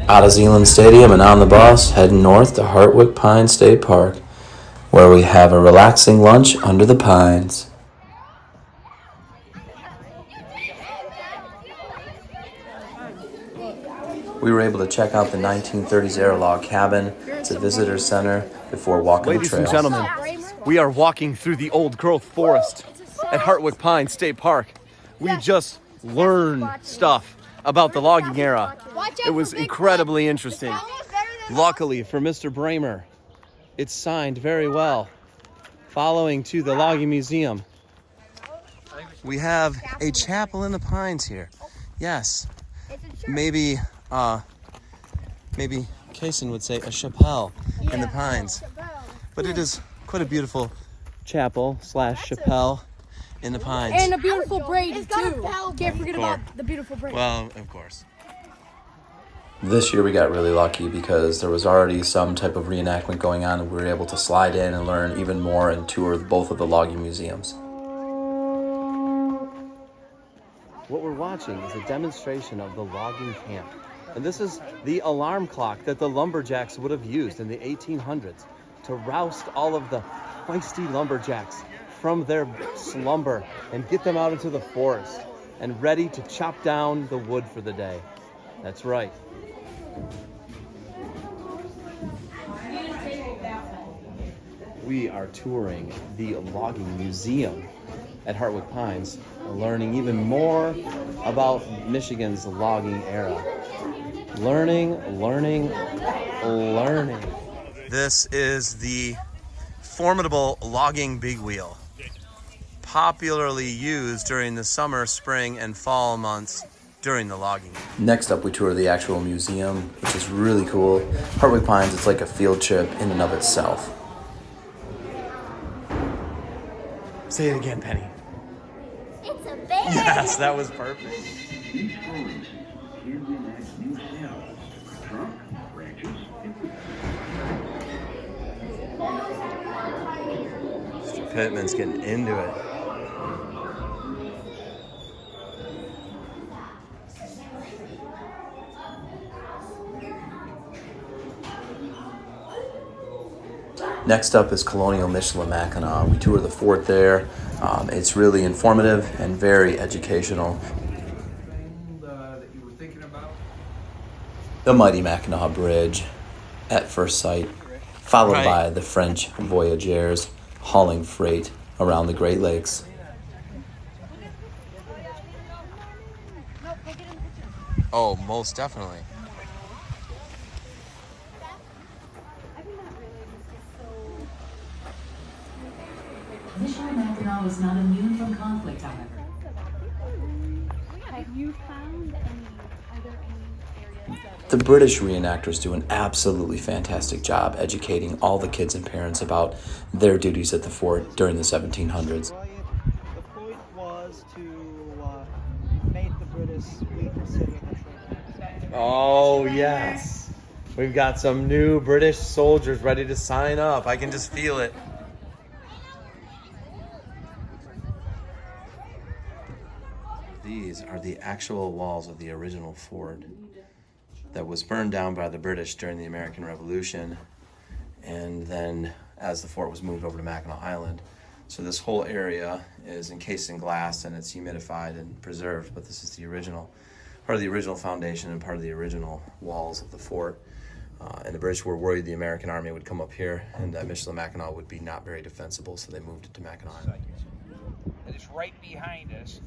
Out of Zealand Stadium and on the bus, heading north to Hartwick Pines State Park, where we have a relaxing lunch under the pines. We were able to check out the 1930s era log cabin. It's a visitor center before walking the trails. Ladies and gentlemen, we are walking through the old growth forest at Hartwick Pines State Park. We just learned stuff about the logging era. It was incredibly interesting. Luckily for Mr. Bramer, it's signed very well, following to the Logging Museum. We have a chapel in the pines here. Yes, maybe Kaysen would say a chapelle in the pines. But it is quite a beautiful chapel / chapelle in the pines. And a beautiful braid too. Can't forget about the beautiful braid. Well, of course. This year we got really lucky because there was already some type of reenactment going on, and we were able to slide in and learn even more and tour both of the logging museums. What we're watching is a demonstration of the logging camp. And this is the alarm clock that the lumberjacks would have used in the 1800s to roust all of the feisty lumberjacks from their slumber and get them out into the forest and ready to chop down the wood for the day. That's right. We are touring the Logging Museum at Hartwick Pines, learning even more about Michigan's logging era. Learning. This is the formidable logging big wheel, popularly used during the summer, spring, and fall months during the logging. Next up, we tour the actual museum, which is really cool. Hartwick Pines, it's like a field trip in and of itself. Say it again, Penny. It's a bear. Yes, that was perfect. Mr. Pittman's getting into it. Next up is Colonial Michilimackinac. We tour the fort there. It's really informative and very educational. The mighty Mackinac Bridge at first sight, followed by the French voyageurs hauling freight around the Great Lakes. Oh, most definitely. Michilimackinac was not immune from conflict, however. Have you found are there any areas that... The British reenactors do an absolutely fantastic job educating all the kids and parents about their duties at the fort during the 1700s. The point was to make the British weak for sitting in the train. Oh, yes. We've got some new British soldiers ready to sign up. I can just feel it. These are the actual walls of the original fort that was burned down by the British during the American Revolution, and then as the fort was moved over to Mackinac Island. So this whole area is encased in glass and it's humidified and preserved, but this is the original, part of the original foundation and part of the original walls of the fort. And the British were worried the American army would come up here and that Michilimackinac would be not very defensible, so they moved it to Mackinac Island. And it's right behind us.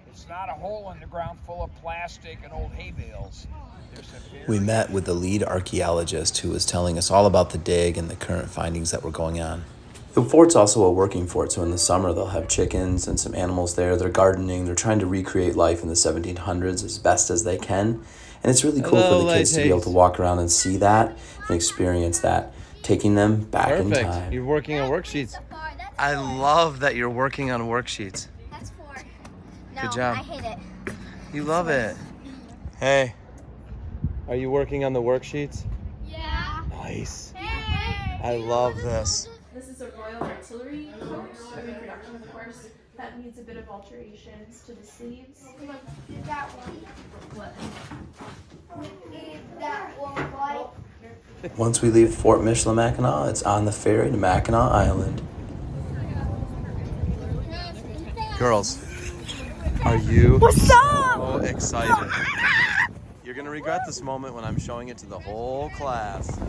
It's not a hole in the ground full of plastic and old hay bales. We met with the lead archaeologist who was telling us all about the dig and the current findings that were going on. The fort's also a working fort, so in the summer they'll have chickens and some animals there. They're gardening. They're trying to recreate life in the 1700s as best as they can. And it's really cool for the kids to be able to walk around and see that and experience that, taking them back in time. You're working on worksheets. I love that you're working on worksheets. That's 4. Good job. I hate it. You love it. Hey, are you working on the worksheets? Yeah. Nice. Hey. I love this. This is a Royal Artillery reproduction, of course. That needs a bit of alterations to the sleeves. Look, that one. What? That one. Once we leave Fort Michilimackinac, it's on the ferry to Mackinac Island. Girls, are you What's so excited? You're gonna regret this moment when I'm showing it to the whole class.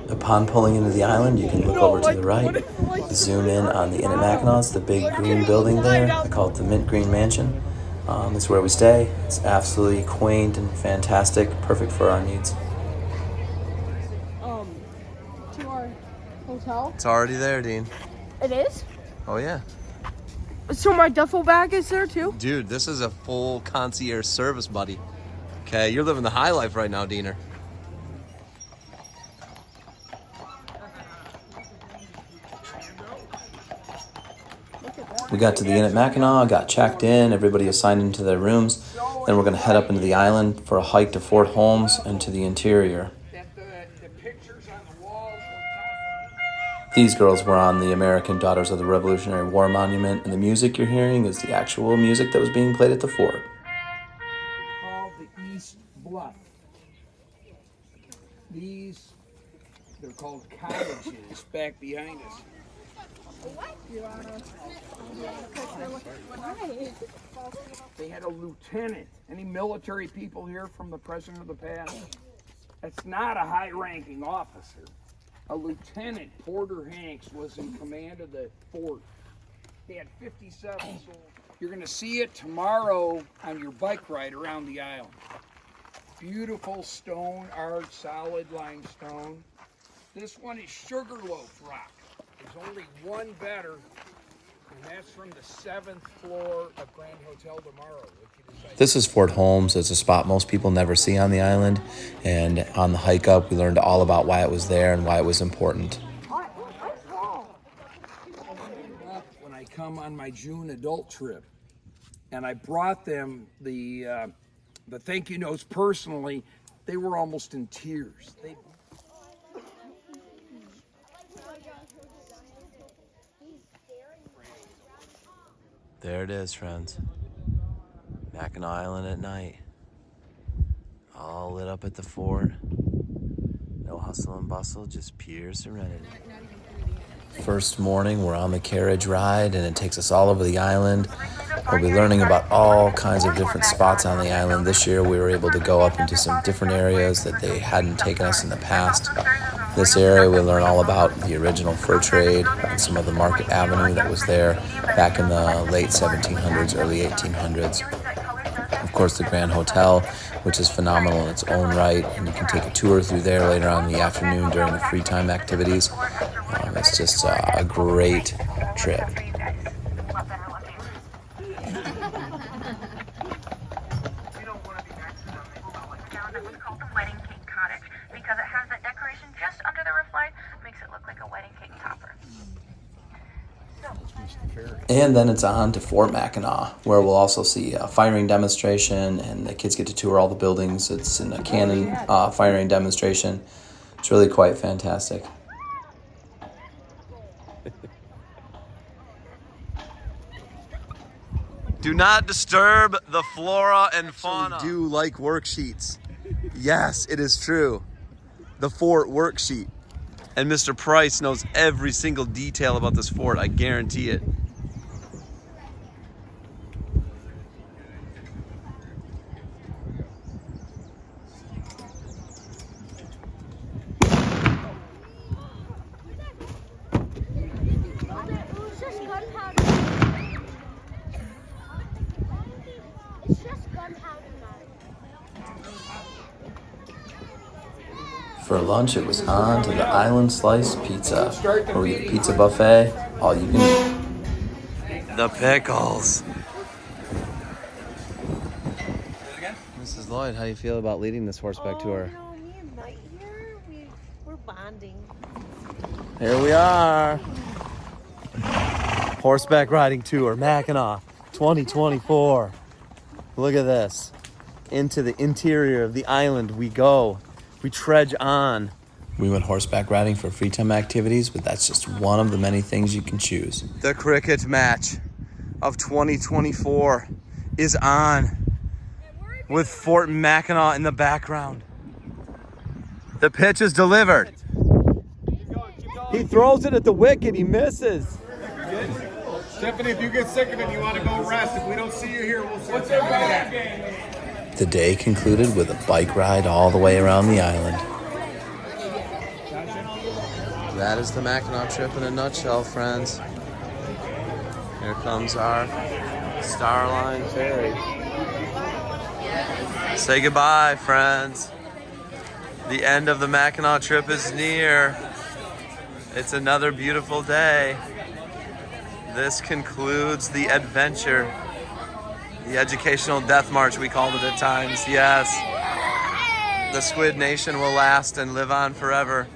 Upon pulling into the island, you can look over to the right, zoom in on the Inn at Mackinac, the big green building there. I call it the Mint Green Mansion. It's where we stay. It's absolutely quaint and fantastic, perfect for our needs. To our hotel. It's already there, Dean. It is? Oh yeah. So my duffel bag is there too? Dude, this is a full concierge service, buddy. Okay, you're living the high life right now, Diener. We got to the Inn at Mackinac, got checked in, everybody assigned into their rooms. Then we're going to head up into the island for a hike to Fort Holmes and to the interior. The pictures on the walls. These girls were on the American Daughters of the Revolutionary War Monument, and the music you're hearing is the actual music that was being played at the fort. Called the East Bluff. These, they're called cottages back behind us. They had a lieutenant. Any military people here from the president of the past? That's not a high-ranking officer. A lieutenant, Porter Hanks, was in command of the fort. He had 57 soldiers. You're going to see it tomorrow on your bike ride around the island. Beautiful stone art, solid limestone. This one is Sugarloaf Rock. There's only one better, and that's from the 7th floor of Grand Hotel tomorrow. This is Fort Holmes. It's a spot most people never see on the island. And on the hike up, we learned all about why it was there and why it was important. When I come on my June adult trip, and I brought them the thank you notes personally, they were almost in tears. There it is, friends. Mackinac Island at night. All lit up at the fort. No hustle and bustle, just pure serenity. First morning, we're on the carriage ride, and it takes us all over the island. We'll be learning about all kinds of different spots on the island. This year, we were able to go up into some different areas that they hadn't taken us in the past. This area, we learn all about the original fur trade and some of the Market Avenue that was there back in the late 1700s, early 1800s. Of course, the Grand Hotel, which is phenomenal in its own right, and you can take a tour through there later on in the afternoon during the free time activities. It's just a great trip. And then it's on to Fort Mackinac, where we'll also see a firing demonstration, and the kids get to tour all the buildings. It's in a cannon firing demonstration. It's really quite fantastic. Do not disturb the flora and fauna. We do like worksheets. Yes, it is true. The fort worksheet. And Mr. Price knows every single detail about this fort, I guarantee it. For lunch, it was on to the Island Slice Pizza, where we get a pizza buffet, all you can eat. The pickles. Mrs. Lloyd, how do you feel about leading this horseback tour? You know, me and Knight here, we're bonding. Here we are. Horseback riding tour, Mackinac 2024. Look at this. Into the interior of the island we go. We trudge on. We went horseback riding for free time activities, but that's just one of the many things you can choose. The cricket match of 2024 is on with Fort Mackinac in the background. The pitch is delivered. He throws it at the wicket. He misses. Stephanie, if you get sick of it and you want to go rest, if we don't see you here, we'll see what's that. The day concluded with a bike ride all the way around the island. That is the Mackinac Trip in a nutshell, friends. Here comes our Starline ferry. Say goodbye, friends. The end of the Mackinac Trip is near. It's another beautiful day. This concludes the adventure. The educational death march, we called it at times. Yes. The Squid Nation will last and live on forever.